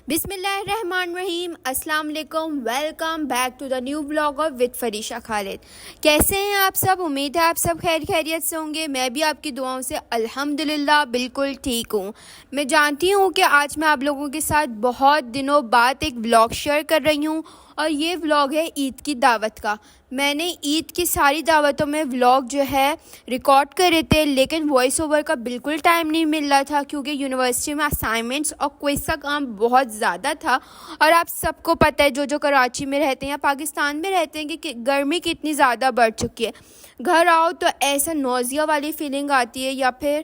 बिस्मिल्लाहिर्रहमानिर्रहीम, अस्सलाम वालेकुम। Welcome back to the new vlog of with Farisha Khalid. कैसे हैं आप सब? उम्मीद है आप सब खैर खैरियत से होंगे। मैं भी आपकी दुआओं से अल्हम्दुलिल्लाह बिल्कुल ठीक हूँ। मैं जानती हूँ कि आज मैं आप लोगों के साथ बहुत दिनों बाद एक व्लॉग शेयर कर रही हूँ और ये व्लॉग है ईद की दावत का। मैंने ईद की सारी दावतों में व्लॉग जो है रिकॉर्ड करे थे, लेकिन वॉइस ओवर का बिल्कुल टाइम नहीं मिल रहा था क्योंकि यूनिवर्सिटी में असाइनमेंट्स और क्विज़ का काम बहुत ज़्यादा था। और आप सबको पता है, जो कराची में रहते हैं या पाकिस्तान में रहते हैं, कि गर्मी कितनी ज़्यादा बढ़ चुकी है। घर आओ तो ऐसा नोज़िया वाली फीलिंग आती है या फिर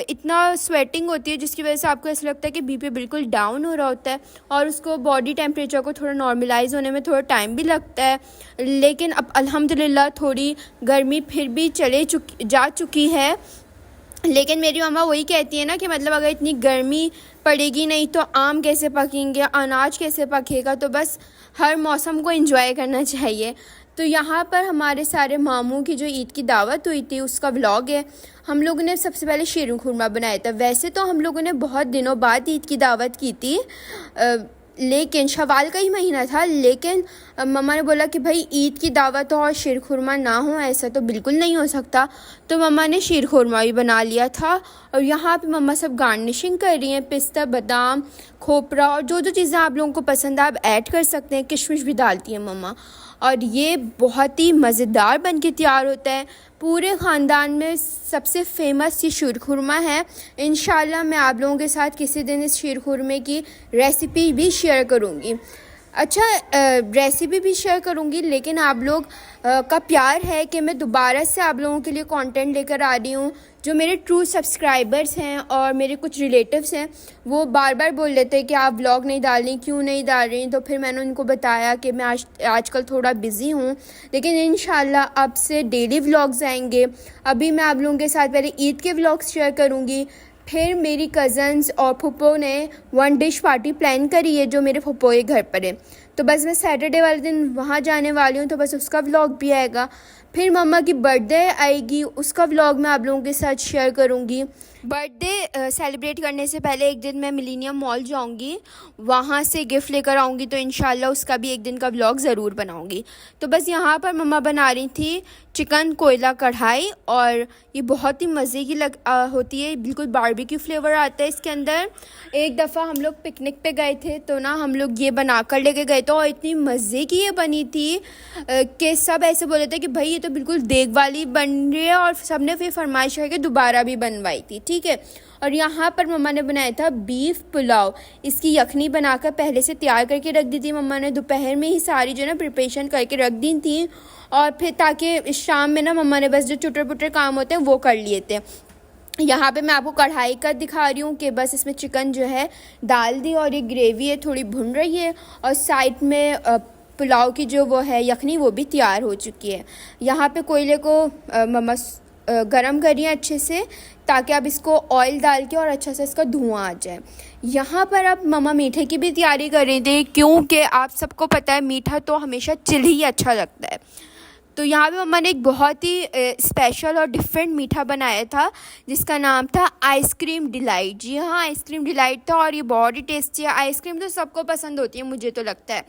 इतना स्वेटिंग होती है जिसकी वजह से आपको ऐसा लगता है कि बीपी बिल्कुल डाउन हो रहा होता है और उसको बॉडी टेम्परेचर को थोड़ा नॉर्मलाइज होने में थोड़ा टाइम भी लगता है। लेकिन अब अल्हम्दुलिल्लाह थोड़ी गर्मी फिर भी जा चुकी है। लेकिन मेरी मम्मा वही कहती है ना कि मतलब अगर इतनी गर्मी पड़ेगी नहीं तो आम कैसे पकेंगे, अनाज कैसे पकेगा। तो बस हर मौसम को एंजॉय करना चाहिए। तो यहाँ पर हमारे सारे मामू की जो ईद की दावत हुई थी उसका व्लॉग है। हम लोगों ने सबसे पहले शीर खुरमा बनाया था। वैसे तो हम लोगों ने बहुत दिनों बाद ईद की दावत की थी, लेकिन शवाल का ही महीना था। लेकिन मम्मा ने बोला कि भाई ईद की दावत हो और शीर खुरमा ना हो, ऐसा तो बिल्कुल नहीं हो सकता। तो मम्मा ने शीर खुरमा भी बना लिया था। और यहाँ पे मम्मा सब गार्निशिंग कर रही हैं, पिस्ता, बादाम, खोपरा और जो चीज़ें आप लोगों को पसंद है आप ऐड कर सकते हैं। किशमिश भी डालती हैं मम्मा और ये बहुत ही मज़ेदार बन के तैयार होता है। पूरे ख़ानदान में सबसे फेमस ये शीर खुरमा है। इंशाल्लाह मैं आप लोगों के साथ किसी दिन इस शीर खुरमे की रेसिपी भी शेयर करूँगी। अच्छा, रेसिपी भी शेयर करूँगी, लेकिन आप लोग का प्यार है कि मैं दोबारा से आप लोगों के लिए कंटेंट लेकर आ रही हूँ। जो मेरे ट्रू सब्सक्राइबर्स हैं और मेरे कुछ रिलेटिव्स हैं वो बार बार बोल लेते हैं कि आप व्लॉग नहीं डाल रही, क्यों नहीं डाल रही। तो फिर मैंने उनको बताया कि मैं आजकल थोड़ा बिज़ी हूँ, लेकिन इंशाल्लाह अब से डेली व्लॉग्स आएंगे। अभी मैं आप लोगों के साथ पहले ईद के व्लॉग्स शेयर करूँगी। फिर मेरी कज़न्स और फुप्पो ने वन डिश पार्टी प्लान करी है जो मेरे फुप्पो के घर पर है। तो बस मैं सैटरडे वाले दिन वहाँ जाने वाली हूँ, तो बस उसका व्लॉग भी आएगा। फिर मम्मा की बर्थडे आएगी, उसका व्लॉग मैं आप लोगों के साथ शेयर करूँगी। बर्थडे सेलिब्रेट करने से पहले एक दिन मैं मिलेनियम मॉल जाऊँगी, वहाँ से गिफ्ट लेकर आऊँगी। तो इंशाल्लाह उसका भी एक दिन का व्लॉग ज़रूर बनाऊँगी। तो बस यहाँ पर मम्मा बना रही थी चिकन कोयला कढ़ाई और ये बहुत ही मज़े की होती है। बिल्कुल बारबेक्यू फ्लेवर आता है इसके अंदर। एक दफ़ा हम लोग पिकनिक पे गए थे तो ना हम लोग ये बना कर लेके गए थे और इतनी मज़े की ये बनी थी कि सब ऐसे बोले थे कि भाई ये तो बिल्कुल देग वाली बन रही है। और सब ने फिर फरमाइश करके दोबारा भी बनवाई थी, ठीक है। और यहाँ पर मम्मा ने बनाया था बीफ पुलाव। इसकी यखनी बनाकर पहले से तैयार करके रख दी थी मम्मा ने। दोपहर में ही सारी जो है ना प्रिपरेशन करके रख दी थी और फिर ताकि शाम में ना मम्मा ने बस जो चुटर पुटर काम होते हैं वो कर लिए थे। यहाँ पे मैं आपको कढ़ाई का दिखा रही हूँ कि बस इसमें चिकन जो है डाल दी और ये ग्रेवी है थोड़ी भुन रही है और साइड में पुलाव की जो वो है यखनी वो भी तैयार हो चुकी है। यहाँ पे कोयले को मम्मा गरम करिए अच्छे से ताकि अब इसको ऑयल डाल के और अच्छा से इसका धुआं आ जाए। यहाँ पर अब मम्मा मीठे की भी तैयारी कर रही थी क्योंकि आप सबको पता है मीठा तो हमेशा चिल ही अच्छा लगता है। तो यहाँ पे मम्मा ने एक बहुत ही स्पेशल और डिफरेंट मीठा बनाया था जिसका नाम था आइसक्रीम डिलाइट। जी हाँ, आइसक्रीम डिलाइट था और ये बहुत ही टेस्टी है। आइसक्रीम तो सबको पसंद होती है, मुझे तो लगता है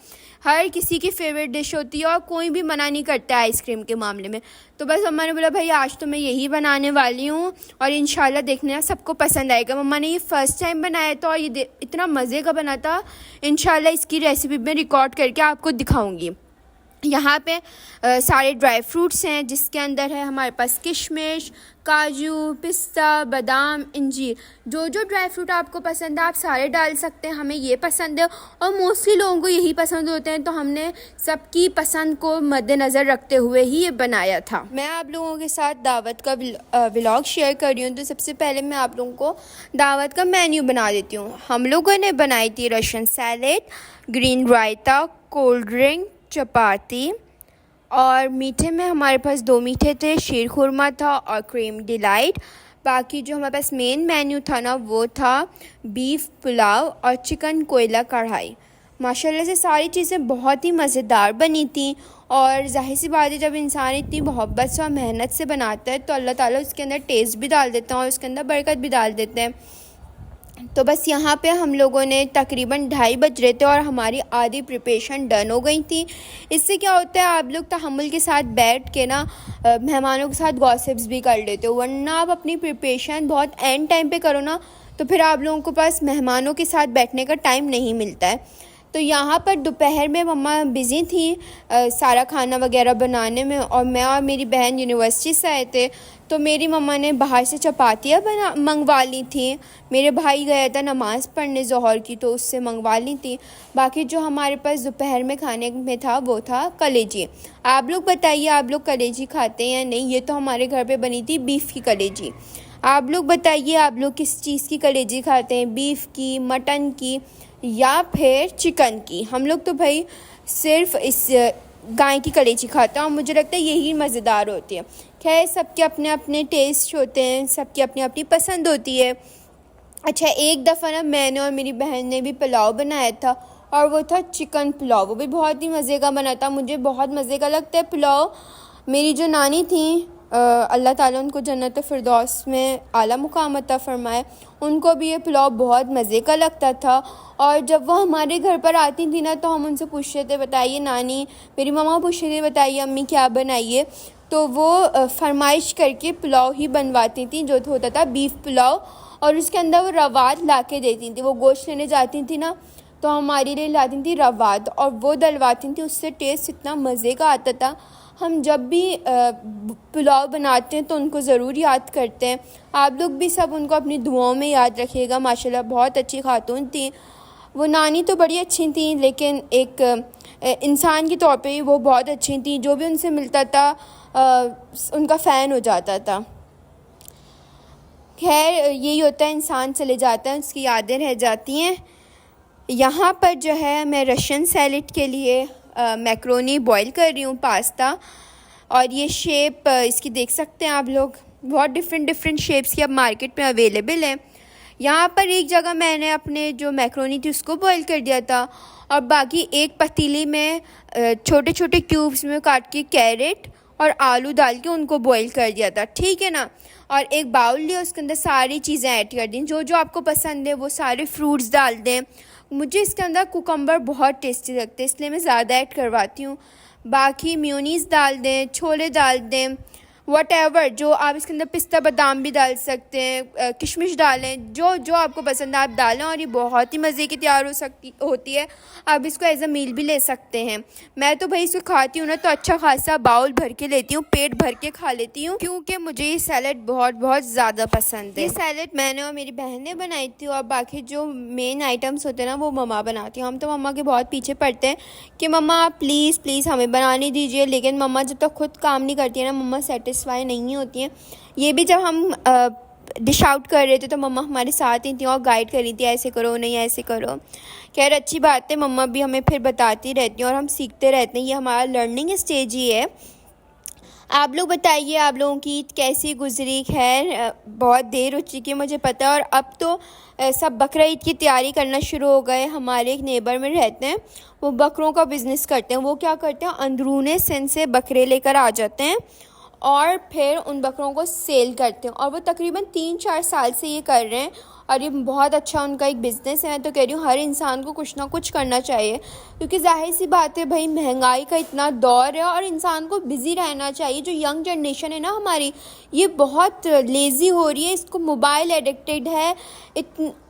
हर किसी की फेवरेट डिश होती है और कोई भी मना नहीं करता है आइसक्रीम के मामले में। तो बस मम्मा ने बोला भाई आज तो मैं यही बनाने वाली हूँ और इंशाल्लाह देखने सबको पसंद आएगा। मम्मा ने ये फ़र्स्ट टाइम बनाया था और ये इतना मज़े का बना था। इंशाल्लाह इसकी रेसिपी मैं रिकॉर्ड करके आपको दिखाऊँगी। यहाँ पे सारे ड्राई फ्रूट्स हैं जिसके अंदर है हमारे पास किशमिश, काजू, पिस्ता, बादाम, अंजीर। जो ड्राई फ्रूट आपको पसंद है आप सारे डाल सकते हैं। हमें ये पसंद है और मोस्टली लोगों को यही पसंद होते हैं, तो हमने सबकी पसंद को मद्देनज़र रखते हुए ही ये बनाया था। मैं आप लोगों के साथ दावत का व्लॉग शेयर कर रही हूँ। तो सबसे पहले मैं आप लोगों को दावत का मेन्यू बना देती हूँ। हम लोगों ने बनाई थी रशियन सैलेड, ग्रीन रायता, कोल्ड ड्रिंक, चपाती और मीठे में हमारे पास 2 मीठे थे, शीर खुरमा था और क्रीम डिलाइट। बाकी जो हमारे पास मेन मेन्यू था ना वो था बीफ पुलाव और चिकन कोयला कढ़ाई। माशाल्लाह से सारी चीज़ें बहुत ही मज़ेदार बनी थी और जाहिर सी बात है जब इंसान इतनी मोहब्बत से और मेहनत से बनाता है तो अल्लाह ताला उसके अंदर टेस्ट भी डाल देता है और उसके अंदर बरकत भी डाल देते हैं। तो बस यहाँ पे हम लोगों ने तकरीबन 2:30 बज रहे थे और हमारी आधी प्रिपरेशन डन हो गई थी। इससे क्या होता है, आप लोग तहम्मुल के साथ बैठ के ना मेहमानों के साथ गॉसिप्स भी कर लेते हो, वरना आप अपनी प्रिपरेशन बहुत एंड टाइम पे करो ना तो फिर आप लोगों के पास मेहमानों के साथ बैठने का टाइम नहीं मिलता है। तो यहाँ पर दोपहर में मम्मा बिज़ी थी सारा खाना वगैरह बनाने में, और मैं और मेरी बहन यूनिवर्सिटी से आए थे, तो मेरी मम्मा ने बाहर से चपातियाँ मंगवा ली थी। मेरे भाई गया था नमाज़ पढ़ने ज़ोहर की, तो उससे मंगवा ली थी। बाकी जो हमारे पास दोपहर में खाने में था वो था कलेजी। आप लोग बताइए, आप लोग कलेजी खाते हैं या नहीं? ये तो हमारे घर पे बनी थी बीफ़ की कलेजी। आप लोग बताइए, आप लोग किस चीज़ की कलेजी खाते हैं, बीफ़ की, मटन की या फिर चिकन की? हम लोग तो भाई सिर्फ इस गाय की कलेजी खाते हैं और मुझे लगता है यही मज़ेदार होती है। खैर, सबके अपने अपने टेस्ट होते हैं, सबकी अपनी अपनी पसंद होती है। अच्छा, एक दफ़ा ना मैंने और मेरी बहन ने भी पुलाव बनाया था, और वो था चिकन पुलाव। वो भी बहुत ही मज़े का बना था, मुझे बहुत मज़े का लगता है पुलाव। मेरी जो नानी थी, अल्लाह ताला उनको जन्नत फिरदौस में आला मुकाम अता फ़रमाए, उनको भी ये पुलाव बहुत मज़े का लगता था। और जब वो हमारे घर पर आती थी ना तो हम उनसे पूछते थे, बताइए नानी, मेरी मम्मा पूछते थे बताइए अम्मी क्या बनाइए, तो वो फरमाइश करके पुलाव ही बनवाती थी, जो होता था बीफ़ पुलाव, और उसके अंदर वो रवाद ला के देती थी। वो गोश्त लेने जाती थी ना तो हमारे लिए लाती थी रवाद, और वो डलवाती थी, उससे टेस्ट इतना मज़े का आता था। हम जब भी पुलाव बनाते हैं तो उनको ज़रूर याद करते हैं। आप लोग भी सब उनको अपनी दुआओं में याद रखिएगा। माशाल्लाह बहुत अच्छी खातून थी वो। नानी तो बड़ी अच्छी थी, लेकिन एक इंसान के तौर पे भी वो बहुत अच्छी थी। जो भी उनसे मिलता था उनका फ़ैन हो जाता था। खैर, यही होता है, इंसान चले जाता है, उसकी यादें रह जाती हैं। यहाँ पर जो है मैं रशियन सैलेड के लिए मैक्रोनी बॉईल कर रही हूँ, पास्ता। और ये शेप इसकी देख सकते हैं आप लोग, बहुत डिफरेंट शेप्स की अब मार्केट में अवेलेबल है। यहाँ पर एक जगह मैंने अपने जो मैक्रोनी थी उसको बॉईल कर दिया था, और बाकी एक पतीली में छोटे छोटे क्यूब्स में काट के कैरेट और आलू डाल के उनको बॉईल कर दिया था, ठीक है ना। और एक बाउल लिया, उसके अंदर सारी चीज़ें ऐड कर दी, जो जो आपको पसंद है वो सारे फ्रूट्स डाल दें। मुझे इसके अंदर कुकम्बर बहुत टेस्टी लगते हैं, इसलिए मैं ज़्यादा ऐड करवाती हूँ। बाकी मेयोनीज़ डाल दें, छोले डाल दें, वटेवर, जो आप इसके अंदर पिस्ता बादाम भी डाल सकते हैं, किशमिश डालें, जो जो आपको पसंद है आप डालें, और ये बहुत ही मज़े की तैयार होती है। आप इसको एज अ मील भी ले सकते हैं। मैं तो भाई इसको खाती हूँ ना तो अच्छा खासा बाउल भर के लेती हूँ, पेट भर के खा लेती हूँ, क्योंकि मुझे ये सैलड बहुत बहुत ज़्यादा पसंद है। ये सैलड मैंने और मेरी बहन ने बनाई थी, और बाकी जो मेन आइटम्स होते हैं ना वो मम्मा बनाती हैं। हम तो मम्मा के बहुत पीछे पड़ते हैं कि मम्मा आप प्लीज़ प्लीज़ हमें बनाने दीजिए, लेकिन मम्मा जब तक खुद काम नहीं करती है ना, मम्मा सेटिस्फाई नहीं होती हैं। ये भी जब हम डिश आउट कर रहे थे तो मम्मा हमारे साथ ही थी और गाइड कर रही थी, ऐसे करो नहीं ऐसे करो। खैर, अच्छी बात है, मम्मा भी हमें फिर बताती रहती हैं और हम सीखते रहते हैं। ये हमारा लर्निंग स्टेज ही है। आप लोग बताइए, आप लोगों की ईद कैसी गुजरी? खैर, बहुत देर हो चुकी है मुझे पता है, और अब तो सब बकरा ईद की तैयारी करना शुरू हो गए। हमारे एक नेबर में रहते हैं, वो बकरों का बिज़नेस करते हैं। वो क्या करते हैं, अंदरूने सिंध से बकरे लेकर आ जाते हैं और फिर उन बकरों को सेल करते हैं, और वो तकरीबन 3-4 साल से ये कर रहे हैं, और ये बहुत अच्छा उनका एक बिज़नेस है। मैं तो कह रही हूँ हर इंसान को कुछ ना कुछ करना चाहिए, क्योंकि जाहिर सी बात है भाई, महंगाई का इतना दौर है और इंसान को बिज़ी रहना चाहिए। जो यंग जनरेशन है ना हमारी, ये बहुत लेज़ी हो रही है, इसको मोबाइल एडिक्टेड है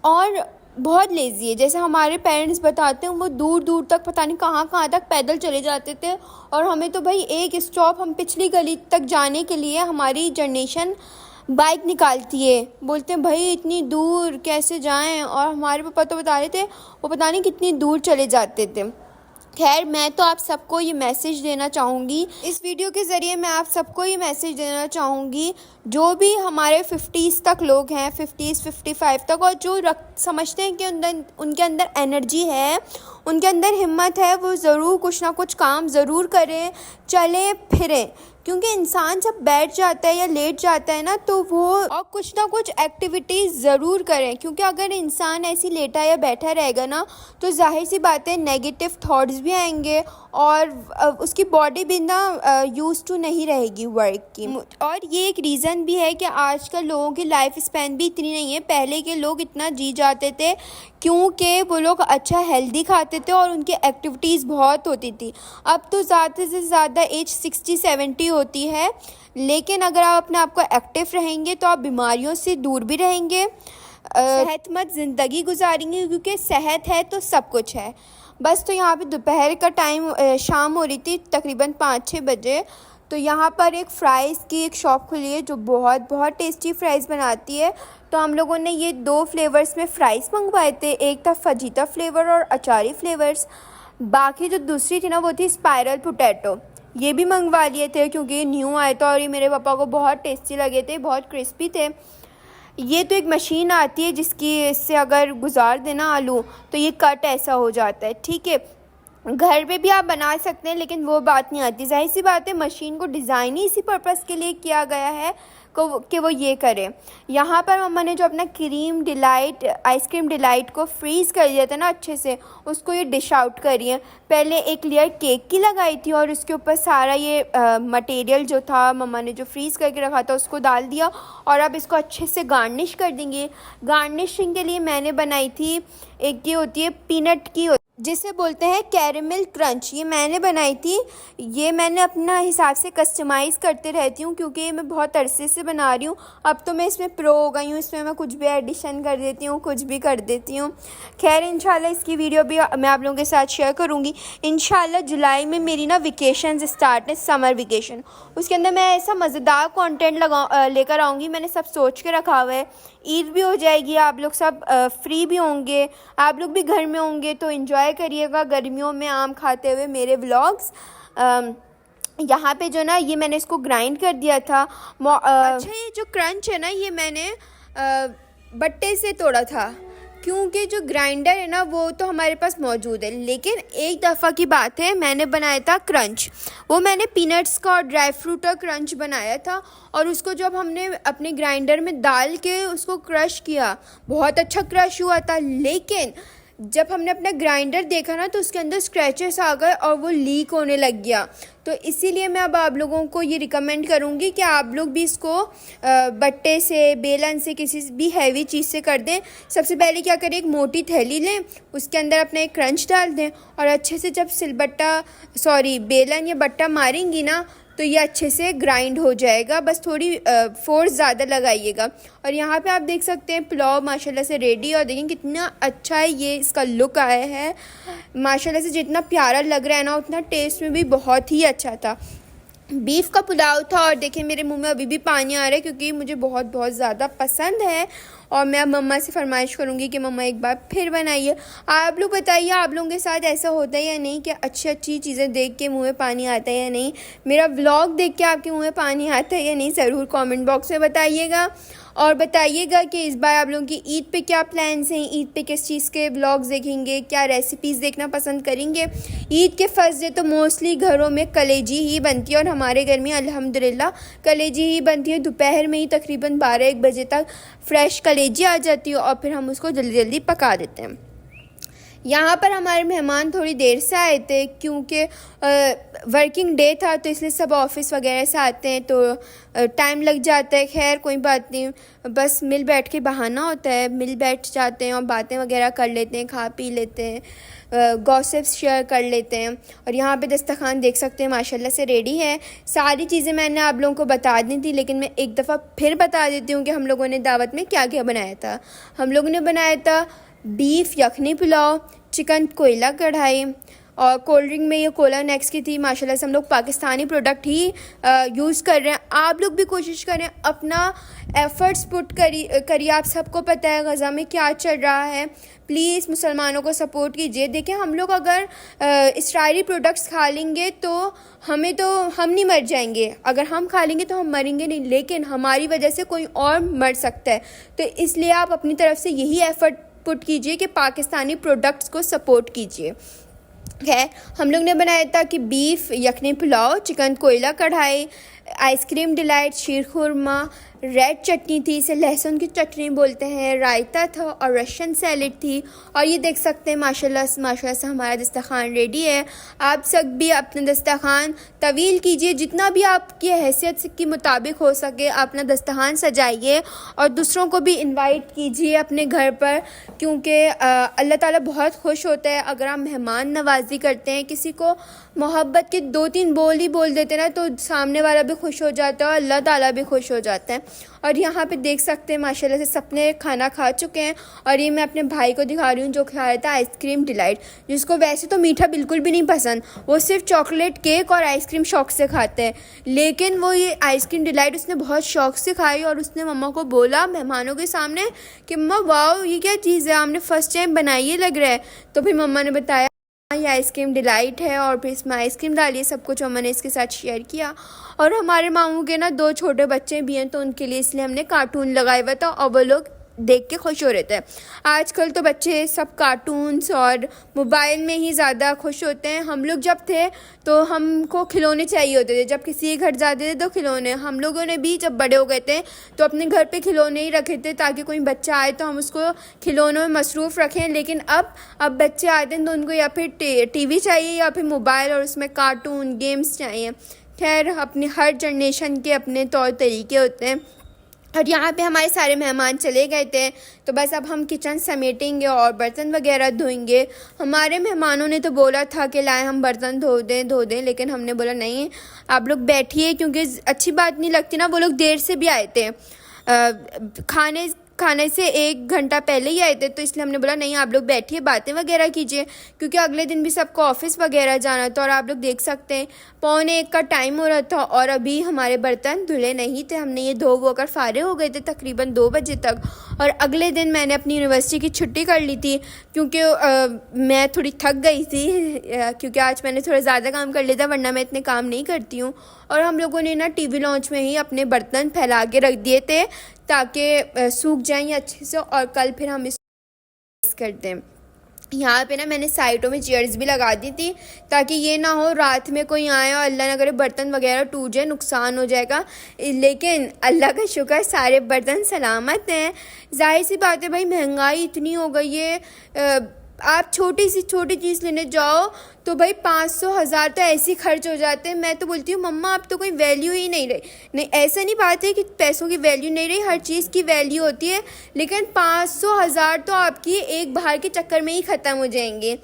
और बहुत लेज़ी है। जैसे हमारे पेरेंट्स बताते हैं, वो दूर दूर तक पता नहीं कहाँ कहाँ तक पैदल चले जाते थे, और हमें तो भाई एक स्टॉप, हम पिछली गली तक जाने के लिए हमारी जनरेशन बाइक निकालती है। बोलते हैं भाई इतनी दूर कैसे जाएं, और हमारे पापा तो बता रहे थे वो पता नहीं कितनी दूर चले जाते थे। खैर, मैं तो आप सबको ये मैसेज देना चाहूँगी, इस वीडियो के ज़रिए मैं आप सबको ये मैसेज देना चाहूँगी, जो भी हमारे 50s तक लोग हैं, 50s 55 तक, और जो समझते हैं कि उनके अंदर एनर्जी है, उनके अंदर हिम्मत है, वो ज़रूर कुछ ना कुछ काम ज़रूर करें, चलें फिरें। क्योंकि इंसान जब बैठ जाता है या लेट जाता है ना, तो वो और कुछ ना कुछ एक्टिविटीज़ ज़रूर करें। क्योंकि अगर इंसान ऐसी लेटा या बैठा रहेगा ना, तो जाहिर सी बात है नेगेटिव थॉट्स भी आएंगे और उसकी बॉडी भी ना यूज़ टू नहीं रहेगी वर्क की। और ये एक रीज़न भी है कि आजकल लोगों की लाइफ स्पैन भी इतनी नहीं है। पहले के लोग इतना जी जाते थे क्योंकि वो लोग अच्छा हेल्दी खाते थे और उनकी एक्टिविटीज़ बहुत होती थी। अब तो ज़्यादा से ज़्यादा एज 60-70 होती है, लेकिन अगर आप अपने आप को एक्टिव रहेंगे तो आप बीमारियों से दूर भी रहेंगे, सेहतमंद ज़िंदगी गुजारेंगे। क्योंकि सेहत है तो सब कुछ है। बस तो यहाँ पे दोपहर का टाइम शाम हो रही थी, तकरीबन 5-6 बजे। तो यहाँ पर एक फ़्राइज़ की एक शॉप खुली है जो बहुत बहुत टेस्टी फ़्राइज़ बनाती है। तो हम लोगों ने ये 2 फ्लेवर्स में फ़्राइज़ मंगवाए थे, एक था फजीता फ्लेवर और अचारी फ्लेवर्स। बाकी जो दूसरी थी ना, वो थी स्पाइरल पोटैटो। ये भी मंगवा लिए थे क्योंकि ये न्यू आया था और ये मेरे पापा को बहुत टेस्टी लगे थे, बहुत क्रिस्पी थे। ये तो एक मशीन आती है जिसकी इससे अगर गुजार देना आलू, तो ये कट ऐसा हो जाता है, ठीक है। घर पे भी आप बना सकते हैं, लेकिन वो बात नहीं आती। जाहिर सी बात है, मशीन को डिज़ाइन ही इसी पर्पज़ के लिए किया गया है कि वो ये करे। यहाँ पर मम्मा ने जो अपना आइसक्रीम डिलाइट को फ्रीज़ कर दिया था ना अच्छे से, उसको ये डिश आउट करी है। पहले एक लेयर केक की लगाई थी और उसके ऊपर सारा ये मटेरियल जो था मम्मा ने जो फ्रीज़ करके रखा था उसको डाल दिया और अब इसको अच्छे से गार्निश कर देंगे। गार्निशिंग के लिए मैंने बनाई थी, एक ये होती है पीनट की, जिसे बोलते हैं कैरेमल क्रंच। ये मैंने बनाई थी। ये मैंने अपना हिसाब से कस्टमाइज़ करते रहती हूँ क्योंकि ये मैं बहुत अरसे से बना रही हूँ। अब तो मैं इसमें प्रो हो गई हूँ, इसमें मैं कुछ भी एडिशन कर देती हूँ, कुछ भी कर देती हूँ। खैर इंशाल्लाह इसकी वीडियो भी मैं आप लोगों के साथ शेयर करूँगी। इंशाल्लाह जुलाई में मेरी ना वेकेशन स्टार्ट है, समर वेकेशन। उसके अंदर मैं ऐसा मज़ेदार कंटेंट लेकर आऊँगी। मैंने सब सोच के रखा हुआ है। ईद भी हो जाएगी, आप लोग सब फ्री भी होंगे, आप लोग भी घर में होंगे, तो एंजॉय करिएगा गर्मियों में आम खाते हुए मेरे व्लॉग्स। यहाँ पे जो ना, ये मैंने इसको ग्राइंड कर दिया था। अच्छा, ये जो क्रंच है ना, ये मैंने बट्टे से तोड़ा था क्योंकि जो ग्राइंडर है ना वो तो हमारे पास मौजूद है। लेकिन एक दफ़ा की बात है, मैंने बनाया था क्रंच। वो मैंने पीनट्स का और ड्राई फ्रूट का क्रंच बनाया था और उसको जब हमने अपने ग्राइंडर में डाल के उसको क्रश किया, बहुत अच्छा क्रश हुआ था। लेकिन जब हमने अपना ग्राइंडर देखा ना, तो उसके अंदर स्क्रैचेस आ गए और वो लीक होने लग गया। तो इसीलिए मैं अब आप लोगों को ये रिकमेंड करूँगी कि आप लोग भी इसको बट्टे से, बेलन से, किसी भी हैवी चीज़ से कर दें। सबसे पहले क्या करें, एक मोटी थैली लें, उसके अंदर अपना एक क्रंच डाल दें और अच्छे से जब बेलन या बट्टा मारेंगी ना, तो ये अच्छे से ग्राइंड हो जाएगा। बस थोड़ी फोर्स ज़्यादा लगाइएगा। और यहाँ पे आप देख सकते हैं पुलाव माशाल्लाह से रेडी। और देखें कितना अच्छा है ये इसका लुक आया है माशाल्लाह से। जितना प्यारा लग रहा है ना, उतना टेस्ट में भी बहुत ही अच्छा था। बीफ का पुलाव था और देखें मेरे मुंह में अभी भी पानी आ रहा है क्योंकि मुझे बहुत बहुत ज़्यादा पसंद है। और मैं अब मम्मा से फरमाइश करूँगी कि मम्मा एक बार फिर बनाइए। आप लोग बताइए, आप लोगों के साथ ऐसा होता है या नहीं कि अच्छी अच्छी चीज़ें देख के मुँह में पानी आता है या नहीं? मेरा व्लॉग देख के आपके मुँह में पानी आता है या नहीं, ज़रूर कमेंट बॉक्स में बताइएगा। और बताइएगा कि इस बार आप लोगों की ईद पे क्या प्लान्स हैं, ईद पे किस चीज़ के व्लॉग्स देखेंगे, क्या रेसिपीज़ देखना पसंद करेंगे। ईद के फर्स्ट डे तो मोस्टली घरों में कलेजी ही बनती है और हमारे घर में अल्हम्दुलिल्लाह कलेजी ही बनती है। दोपहर में ही तकरीबन 12-1 बजे तक फ्रेश कलेजी आ जाती है और फिर हम उसको जल्दी जल्दी पका देते हैं। यहाँ पर हमारे मेहमान थोड़ी देर से आए थे क्योंकि वर्किंग डे था, तो इसलिए सब ऑफिस वगैरह से आते हैं तो टाइम लग जाता है। खैर कोई बात नहीं, बस मिल बैठ के बहाना होता है, मिल बैठ जाते हैं और बातें वगैरह कर लेते हैं, खा पी लेते हैं, गॉसिप्स शेयर कर लेते हैं। और यहाँ पे दस्तरखान देख सकते हैं माशाल्लाह से रेडी है। सारी चीज़ें मैंने आप लोगों को बता दी थी, लेकिन मैं एक दफ़ा फिर बता देती हूँ कि हम लोगों ने दावत में क्या क्या बनाया था। हम लोगों ने बनाया था बीफ यखनी पुलाव, चिकन कोयला कढ़ाई और कोल्ड ड्रिंक में ये कोला नेक्स्ट की थी। माशाल्लाह से हम लोग पाकिस्तानी प्रोडक्ट ही यूज़ कर रहे हैं। आप लोग भी कोशिश करें, अपना एफ़र्ट्स पुट करिए। आप सबको पता है गज़ा में क्या चल रहा है, प्लीज़ मुसलमानों को सपोर्ट कीजिए। देखिए हम लोग अगर इसराइली प्रोडक्ट्स खा लेंगे तो हम नहीं मर जाएंगे, अगर हम खा लेंगे तो हम मरेंगे नहीं, लेकिन हमारी वजह से कोई और मर सकता है। तो इसलिए आप अपनी तरफ से यही एफ़र्ट पुट कीजिए कि पाकिस्तानी प्रोडक्ट्स को सपोर्ट कीजिए। है हम लोग ने बनाया था कि बीफ यखनी पुलाव, चिकन कोयला कढ़ाई, आइसक्रीम डिलाइट, शीर खुरमा, रेड चटनी थी, इसे लहसुन की चटनी बोलते हैं, रायता था और रशियन सैलेड थी। और ये देख सकते हैं माशाल्लाह से हमारा दस्तरखान रेडी है। आप सब भी अपना दस्तरखान तवील कीजिए, जितना भी आपकी हैसियत के मुताबिक हो सके अपना दस्तरखान सजाइए और दूसरों को भी इनवाइट कीजिए अपने घर पर, क्योंकि अल्लाह ताला बहुत खुश होता है अगर आप मेहमान नवाजी करते हैं। किसी को मोहब्बत के 2-3 बोल ही बोल देते ना तो सामने वाला भी खुश हो जाता है और अल्लाह ताला भी खुश हो जाता है। और यहाँ पे देख सकते हैं माशाल्लाह से सबने खाना खा चुके हैं। और ये मैं अपने भाई को दिखा रही हूँ जो खा रहा था आइसक्रीम डिलाइट, जिसको वैसे तो मीठा बिल्कुल भी नहीं पसंद, वो सिर्फ चॉकलेट केक और आइसक्रीम शौक से खाते हैं। लेकिन वो ये आइसक्रीम डिलाइट उसने बहुत शौक से खाई और उसने मम्मा को बोला मेहमानों के सामने कि मम्मा वाओ ये क्या चीज़ है, आपने फ़र्स्ट टाइम बनाई है लग रहा है। तो फिर मम्मा ने बताया ये आइसक्रीम डिलाइट है और फिर इसमें आइसक्रीम डाली, सब कुछ मैंने इसके साथ शेयर किया। और हमारे मामू के ना 2 छोटे बच्चे भी हैं तो उनके लिए इसलिए हमने कार्टून लगाया हुआ था और वो लोग देख के खुश हो रहे थे। आजकल तो बच्चे सब कार्टून्स और मोबाइल में ही ज़्यादा खुश होते हैं। हम लोग जब थे तो हमको खिलौने चाहिए होते थे, जब किसी के घर जाते थे तो खिलौने। हम लोगों ने भी जब बड़े हो गए थे तो अपने घर पे खिलौने ही रखे थे ताकि कोई बच्चा आए तो हम उसको खिलौनों में मसरूफ़ रखें। लेकिन अब बच्चे आते हैं तो उनको या फिर टीवी चाहिए या फिर मोबाइल और उसमें कार्टून गेम्स चाहिए। खैर अपनी हर जनरेशन के अपने तौर तरीके होते हैं। और यहाँ पे हमारे सारे मेहमान चले गए थे तो बस अब हम किचन समेटेंगे और बर्तन वगैरह धोएंगे। हमारे मेहमानों ने तो बोला था कि लाए हम बर्तन धो दें, लेकिन हमने बोला नहीं आप लोग बैठिए, क्योंकि अच्छी बात नहीं लगती ना। वो लोग देर से भी आए थे, खाने से 1 घंटा पहले ही आए थे, तो इसलिए हमने बोला नहीं आप लोग बैठिए बातें वगैरह कीजिए, क्योंकि अगले दिन भी सबको ऑफिस वगैरह जाना था। और आप लोग देख सकते हैं 1:45 का टाइम हो रहा था और अभी हमारे बर्तन धुले नहीं थे। हमने ये धो कर फारे हो गए थे तकरीबन 2 बजे तक। और अगले दिन मैंने अपनी यूनिवर्सिटी की छुट्टी कर ली थी क्योंकि मैं थोड़ी थक गई थी, क्योंकि आज मैंने थोड़ा ज़्यादा काम कर लिया था, वरना मैं इतने काम नहीं करती हूँ। और हम लोगों ने ना टीवी लॉन्च में ही अपने बर्तन फैला के रख दिए थे ताकि सूख जाएं अच्छे से और कल फिर हम इस कर दें। यहाँ पे ना मैंने साइडों में चेयर्स भी लगा दी थी ताकि ये ना हो रात में कोई आए और अल्लाह ना करे बर्तन वगैरह टूट जाए, नुकसान हो जाएगा। लेकिन अल्लाह का शुक्र सारे बर्तन सलामत हैं। जाहिर सी बात है भाई महंगाई इतनी हो गई है, आप छोटी सी छोटी चीज़ लेने जाओ तो भाई 500-1000 तो ऐसे ही खर्च हो जाते हैं। मैं तो बोलती हूँ मम्मा अब तो कोई वैल्यू ही नहीं रही। नहीं ऐसा नहीं बात है कि पैसों की वैल्यू नहीं रही, हर चीज़ की वैल्यू होती है, लेकिन 500-1000 तो आपकी एक बाहर के चक्कर में ही ख़त्म हो जाएंगे।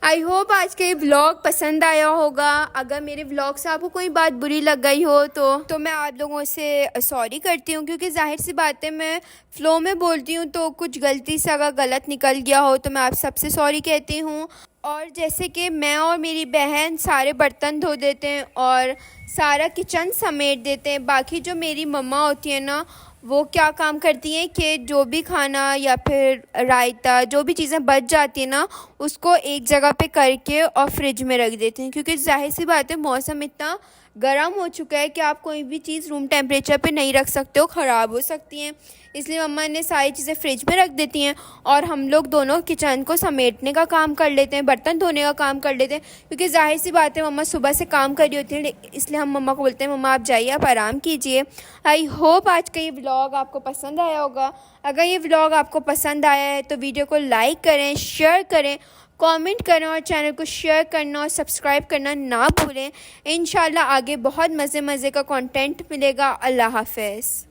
आई होप आज का ये व्लॉग पसंद आया होगा। अगर मेरे व्लॉग से आपको कोई बात बुरी लग गई हो तो मैं आप लोगों से सॉरी करती हूँ, क्योंकि जाहिर सी बात है मैं फ़्लो में बोलती हूँ तो कुछ गलती से अगर गलत निकल गया हो तो मैं आप सबसे सॉरी कहती हूँ। और जैसे कि मैं और मेरी बहन सारे बर्तन धो देते हैं और सारा किचन समेट देते हैं, बाकी जो मेरी मम्मा होती है ना वो क्या काम करती हैं कि जो भी खाना या फिर रायता जो भी चीज़ें बच जाती हैं ना उसको एक जगह पे करके और फ्रिज में रख देते हैं, क्योंकि जाहिर सी बात है मौसम इतना गर्म हो चुका है कि आप कोई भी चीज़ रूम टेम्परेचर पे नहीं रख सकते हो, ख़राब हो सकती हैं। इसलिए मम्मा ने सारी चीज़ें फ्रिज में रख देती हैं और हम लोग दोनों किचन को समेटने का काम कर लेते हैं, बर्तन धोने का काम कर लेते हैं, क्योंकि जाहिर सी बात है मम्मा सुबह से काम कर रही होती हैं। इसलिए हम मम्मा को बोलते हैं मम्मा आप जाइए, आप आराम कीजिए। आई होप आज का ये व्लॉग आपको पसंद आया होगा। अगर ये व्लॉग आपको पसंद आया है तो वीडियो को लाइक करें, शेयर करें, कमेंट करें और चैनल को शेयर करना और सब्सक्राइब करना ना भूलें। इंशाल्लाह आगे बहुत मज़े का कंटेंट मिलेगा। अल्लाह हाफ़िज़।